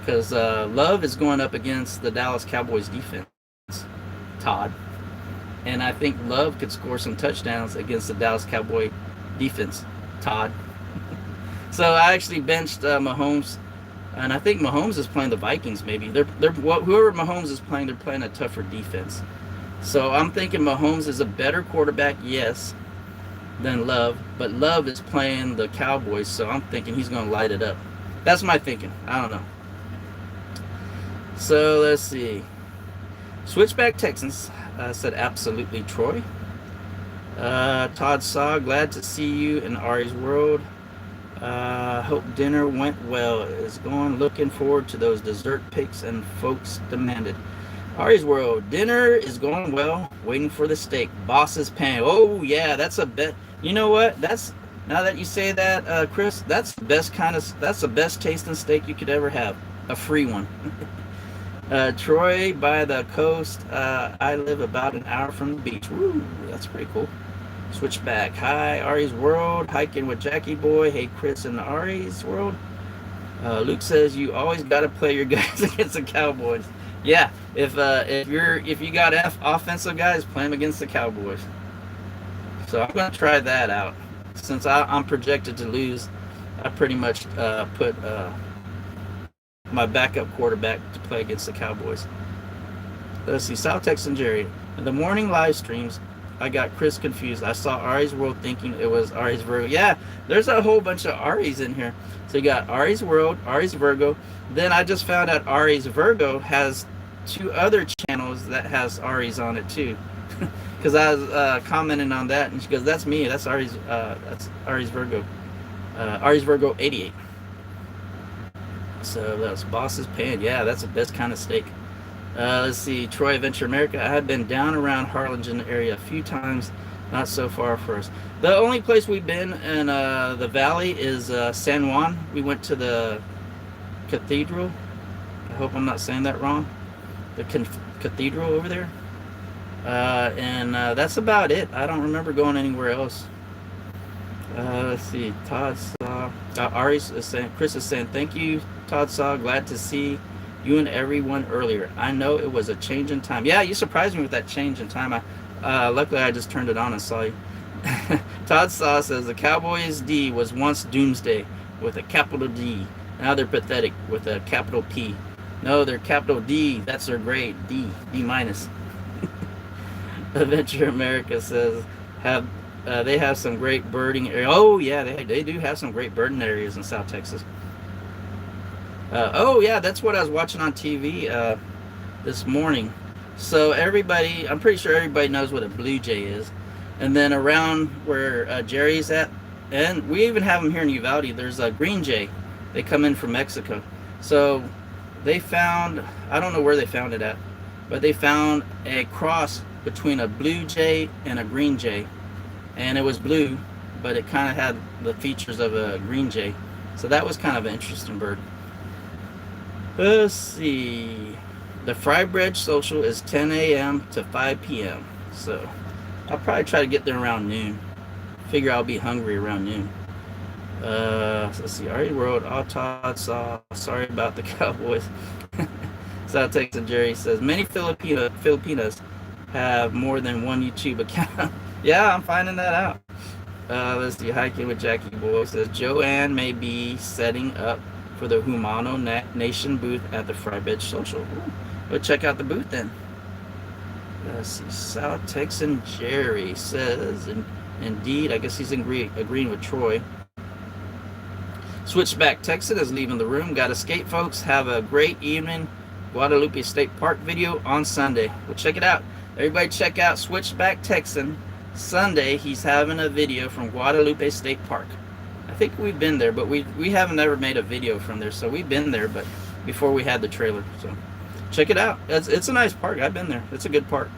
Because Love is going up against the Dallas Cowboys defense, Todd. And I think Love could score some touchdowns against the Dallas Cowboy defense, Todd. So I actually benched Mahomes, and I think Mahomes is playing the Vikings. Maybe whoever Mahomes is playing, they're playing a tougher defense. So I'm thinking Mahomes is a better quarterback, yes, than Love, but Love is playing the Cowboys, so I'm thinking he's going to light it up. That's my thinking. I don't know. So let's see. Switchback Texans said absolutely, Troy. Todd Saw, glad to see you in Ari's world. Hope dinner went well. Is going, looking forward to those dessert picks and folks demanded. Ari's world, dinner is going well. Waiting for the steak. Boss is paying. Oh yeah, that's a bet. You know what? That's, now that you say that, Chris, that's the best tasting steak you could ever have. A free one. Troy by the coast. I live about an hour from the beach. Woo, that's pretty cool. Switchback. Hi, Ari's world. Hiking with Jackie Boy. Hey, Chris in the Ari's world. Luke says you always got to play your guys against the Cowboys. Yeah, if you got offensive guys, play them against the Cowboys. So I'm gonna try that out. Since I'm projected to lose, I pretty much put my backup quarterback to play against the Cowboys. Let's see, South Texan Jerry. In the morning live streams, I got Chris confused. I saw Ari's World thinking it was Ari's Virgo. Yeah, there's a whole bunch of Ari's in here. So you got Ari's World, Ari's Virgo. Then I just found out Ari's Virgo has 2 other channels that has Ari's on it too. Because I was commenting on that, and she goes, "That's me. That's Ari's Virgo. Ari's Virgo 88." So that's Boss's Pan. Yeah, that's the best kind of steak. Let's see, Troy Adventure America. I have been down around Harlingen area a few times, not so far for us. The only place we've been in the valley is San Juan. We went to the cathedral. I hope I'm not saying that wrong. The cathedral over there. And that's about it. I don't remember going anywhere else. Let's see, Todd saw. Ari is saying, Chris is saying, thank you Todd Saw, glad to see you and everyone earlier. I know it was a change in time. Yeah, you surprised me with that change in time. Luckily, I just turned it on and saw you. Todd Saw says the Cowboys D was once Doomsday with a capital D. Now they're pathetic with a capital P. No, they're capital D. That's their grade. D minus. Adventure America says they have some great birding areas. Oh yeah, they do have some great birding areas in South Texas. Oh yeah, that's what I was watching on TV this morning. So everybody, I'm pretty sure everybody knows what a blue jay is. And then around where Jerry's at, and we even have them here in Uvalde, there's a green jay. They come in from Mexico. So they found, I don't know where they found it at, but they found a cross between a blue jay and a green jay. And it was blue, but it kind of had the features of a green jay. So that was kind of an interesting bird. Let's see. The Fry Bread Social is 10 a.m. to 5 p.m. So I'll probably try to get there around noon. Figure I'll be hungry around noon. Let's see. Already wrote. All Todd Saw. Sorry about the Cowboys. South Texas Jerry says many Filipinas have more than one YouTube account. Yeah, I'm finding that out. Let's see. Hiking with Jackie Boy says Joanne may be setting up for the Humano Nation booth at the Fry Bread Social. Ooh. Go check out the booth then. Let's see. South Texan Jerry says, indeed, I guess he's agreeing with Troy. Switchback Texan is leaving the room. Got to skate, folks. Have a great evening. Guadalupe State Park video on Sunday. Well, check it out. Everybody check out Switchback Texan. Sunday, he's having a video from Guadalupe State Park. I think we've been there, but we haven't ever made a video from there. So we've been there, but before we had the trailer. So check it out. It's a nice park. I've been there. It's a good park.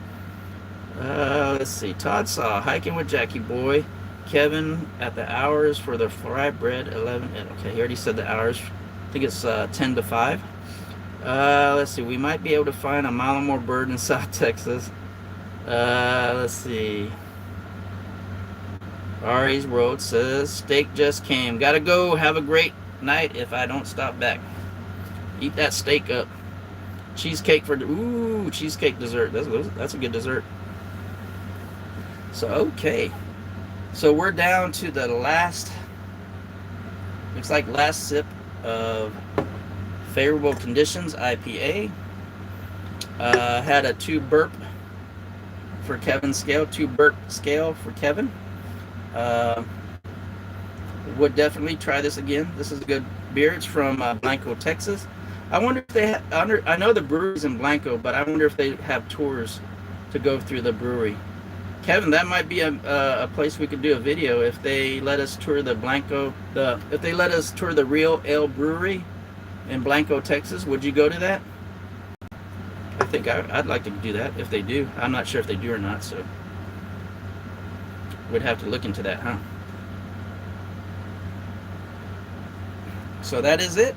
Let's see. Todd Saw, hiking with Jackie Boy. Kevin at the hours for the Fry Bread 11. Okay, he already said the hours. I think it's 10 to 5. Let's see. We might be able to find a mile or more bird in South Texas. Let's see. Ari's Road says steak just came. Gotta go. Have a great night if I don't stop back. Eat that steak up. Cheesecake for cheesecake dessert. That's a good dessert. So okay. So we're down to the last. Looks like last sip of favorable conditions IPA. Had a 2 burp for Kevin's scale. 2 burp scale for Kevin. Would definitely try this again. This is a good beer. It's from Blanco, Texas. I wonder if they have, I know the brewery's in Blanco, but I wonder if they have tours to go through the brewery. Kevin, that might be a place we could do a video if they let us tour the Blanco, if they let us tour the Real Ale Brewery in Blanco, Texas. Would you go to that? I think I'd like to do that if they do. I'm not sure if they do or not, so we'd have to look into that, huh? So that is it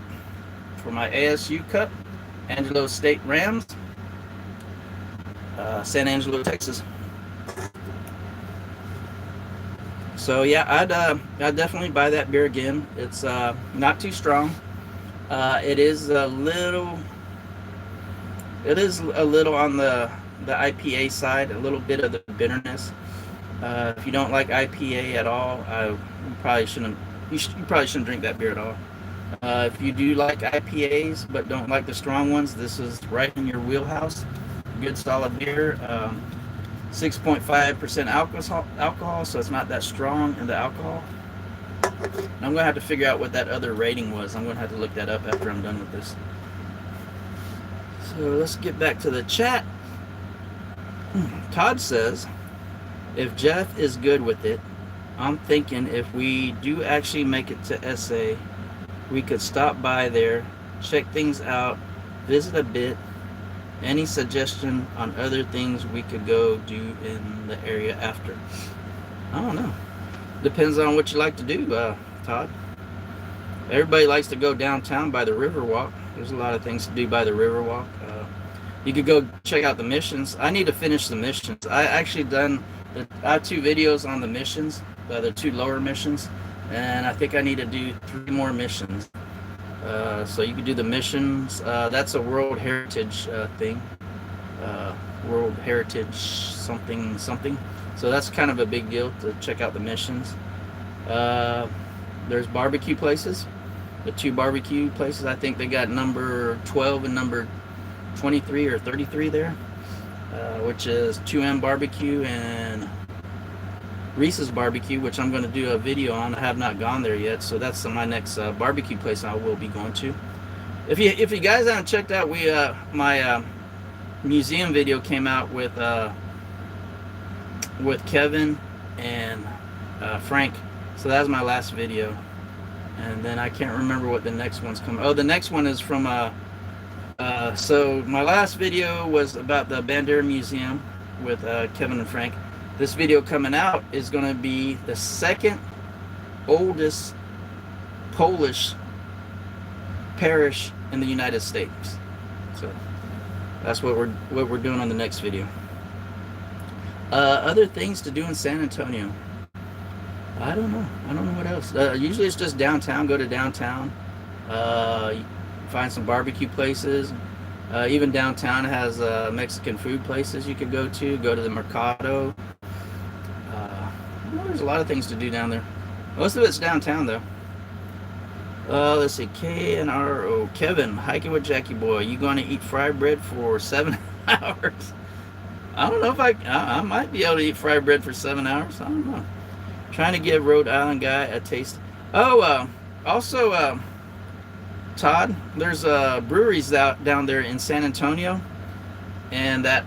for my ASU Cup, Angelo State Rams, San Angelo, Texas. So yeah, I'd definitely buy that beer again. It's not too strong. It is a little on the IPA side, a little bit of the bitterness. If you don't like IPA at all, you probably shouldn't drink that beer at all. If you do like IPAs but don't like the strong ones, this is right in your wheelhouse. Good solid beer. 6.5% alcohol, so it's not that strong in the alcohol. And I'm going to have to figure out what that other rating was. I'm going to have to look that up after I'm done with this. So let's get back to the chat. Todd says, if Jeff is good with it, I'm thinking if we do actually make it to SA, we could stop by there, check things out, visit a bit. Any suggestion on other things we could go do in the area after? I don't know. Depends on what you like to do, Todd. Everybody likes to go downtown by the Riverwalk. There's a lot of things to do by the Riverwalk. You could go check out the missions. I need to finish the missions. I have 2 videos on the missions, the 2 lower missions, and I think I need to do 3 more missions. So you can do the missions. That's a World Heritage thing. World Heritage something something. So that's kind of a big deal to check out the missions. There's barbecue places. The 2 barbecue places. I think they got number 12 and number 23 or 33 there, which is 2M Barbecue and Reese's Barbecue, which I'm going to do a video on. I have not gone there yet, so that's my next barbecue place I will be going to. If you guys haven't checked out, my museum video came out with Kevin and Frank. So that was my last video, and then I can't remember what the next one's coming. Oh, the next one is from so my last video was about the Bandera Museum with Kevin and Frank. This video coming out is going to be the second oldest Polish parish in the United States. So that's what we're doing on the next video. Other things to do in San Antonio. I don't know what else. Usually it's just downtown. Go to downtown. Find some barbecue places. Even downtown has Mexican food places you could go to. Go to the Mercado. There's a lot of things to do down there. Most of it's downtown though. Let's see, KNRO. Kevin, hiking with Jackie Boy. You going to eat fried bread for 7 hours? I don't know if I might be able to eat fried bread for 7 hours. I don't know. Trying to give Rhode Island guy a taste. Oh, also, Todd, there's breweries down there in San Antonio, and that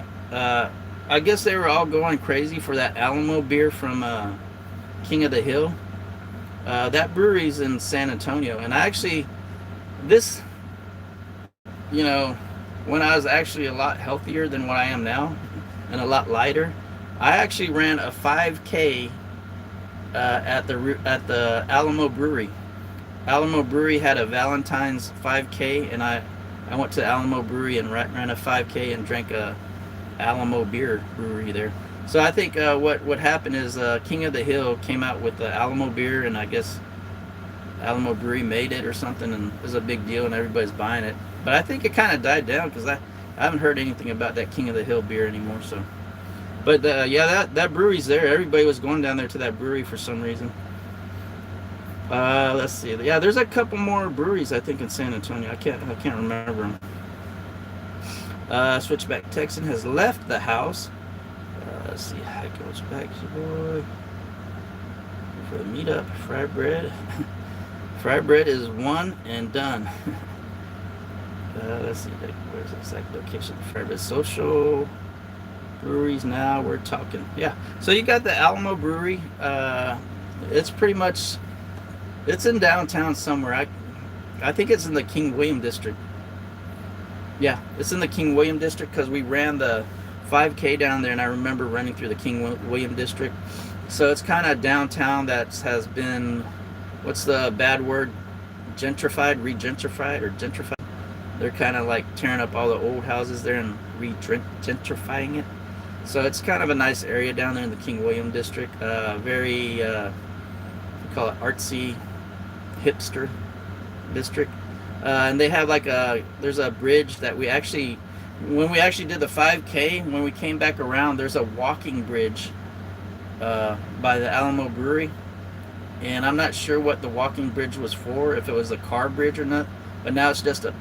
I guess they were all going crazy for that Alamo beer from King of the Hill. That brewery's in San Antonio, and this, when I was actually a lot healthier than what I am now, and a lot lighter, I actually ran a 5K at the Alamo Brewery. Alamo Brewery had a Valentine's 5K, and I went to Alamo Brewery and ran a 5K and drank a Alamo beer brewery there. So I think what happened is King of the Hill came out with the Alamo beer, and I guess Alamo Brewery made it or something, and it was a big deal, and everybody's buying it. But I think it kind of died down because I haven't heard anything about that King of the Hill beer anymore. So, but yeah, that brewery's there. Everybody was going down there to that brewery for some reason. Let's see. Yeah, there's a couple more breweries I think in San Antonio. I can't remember them. Switchback Texan has left the house. Let's see how it goes back to boy. For the meetup, fried bread. Fried bread is one and done. Let's see, where's the exact location? Fried bread social breweries. Now we're talking. Yeah, so you got the Alamo Brewery. It's pretty much, it's in downtown somewhere. I think it's in the King William district. Yeah, it's in the King William district because we ran the 5K down there, and I remember running through the King William district. So it's kind of downtown that has been, what's the bad word? Gentrified, re-gentrified, or gentrified? They're kind of like tearing up all the old houses there and re-gentrifying it. So it's kind of a nice area down there in the King William district. Very, we call it artsy, hipster district. And they have there's a bridge that when we actually did the 5K, when we came back around, there's a walking bridge by the Alamo Brewery. And I'm not sure what the walking bridge was for, if it was a car bridge or not. But now it's just a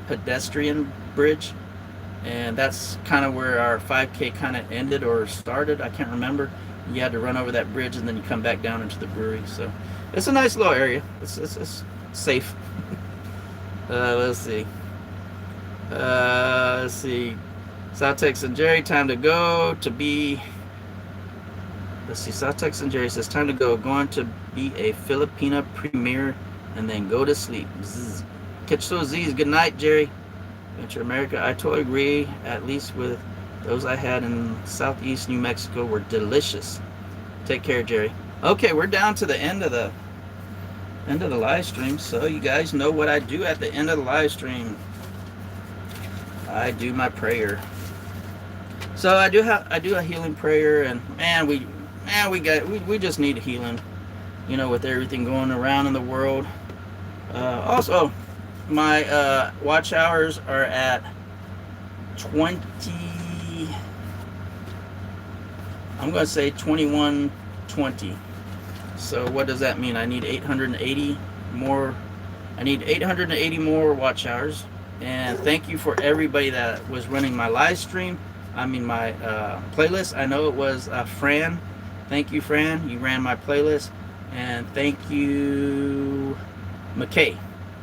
pedestrian bridge. And that's kind of where our 5K kind of ended or started. I can't remember. You had to run over that bridge and then you come back down into the brewery. So it's a nice little area. It's safe. Let's see. South Texan Jerry, time to go to be. Let's see. South Texan Jerry says, time to go. Going to be a Filipina premier and then go to sleep. Zzz. Catch those Z's. Good night, Jerry. Venture America. I totally agree. At least with those I had in southeast New Mexico were delicious. Take care, Jerry. Okay, we're down to the end of the live stream, so you guys know what I do at the end of the live stream. I do my prayer. So I do a healing prayer, and we just need healing, with everything going around in the world. Also, my watch hours are at 20. I'm going to say 2120. So what does that mean? I need 880 more. I need 880 more watch hours. And thank you for everybody that was running my live stream. I mean my playlist. I know it was Fran. Thank you, Fran. You ran my playlist. And thank you, McKay.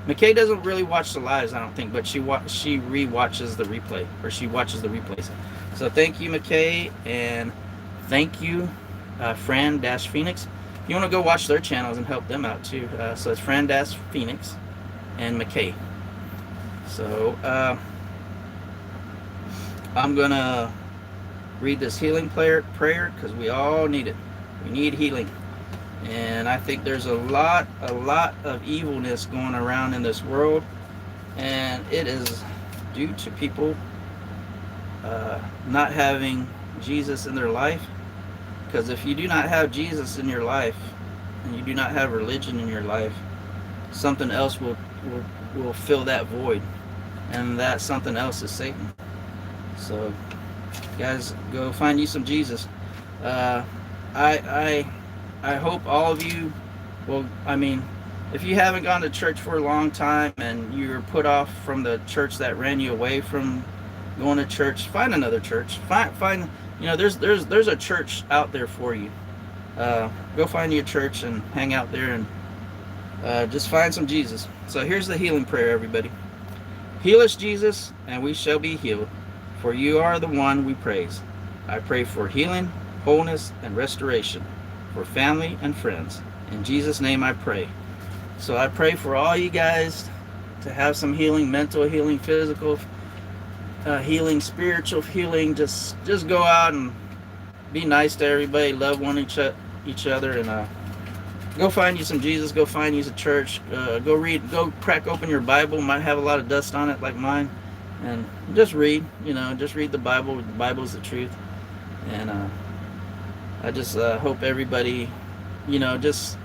McKay doesn't really watch the lives, I don't think, but she re-watches the replay, or she watches the replays. So thank you, McKay, and thank you, Fran-Phoenix. You want to go watch their channels and help them out too. So it's Fran-Phoenix and McKay. So I'm gonna read this healing prayer because we all need it. We need healing. And I think there's a lot of evilness going around in this world, and it is due to people not having Jesus in their life. Because if you do not have Jesus in your life, and you do not have religion in your life, something else will fill that void, and that something else is Satan. So, guys, go find you some Jesus. I hope all of you will, I mean, if you haven't gone to church for a long time and you're put off from the church that ran you away from going to church, find another church. Find you know, there's a church out there for you. Go find you a church and hang out there and just find some Jesus. So here's the healing prayer, everybody. Heal us, Jesus, and we shall be healed, for you are the one we praise. I pray for healing, wholeness, and restoration for family and friends. In Jesus' name I pray. So I pray for all you guys to have some healing, mental healing, physical healing, spiritual healing. Just go out and be nice to everybody, love each other, and go find you some Jesus, go find you a church, go crack open your Bible. Might have a lot of dust on it like mine, and just read, just read the Bible. The Bible is the truth. And I just hope everybody, just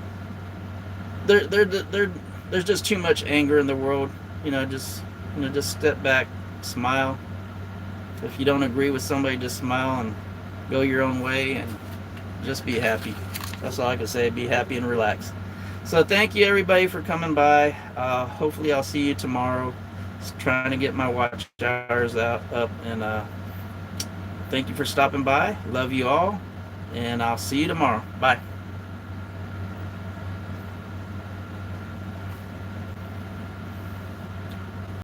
there's just too much anger in the world. Just step back, smile. If you don't agree with somebody, just smile and go your own way and just be happy. That's all I can say. Be happy and relax. So thank you everybody for coming by. Hopefully I'll see you tomorrow. Just trying to get my watch hours up, and thank you for stopping by. Love you all. And I'll see you tomorrow. Bye.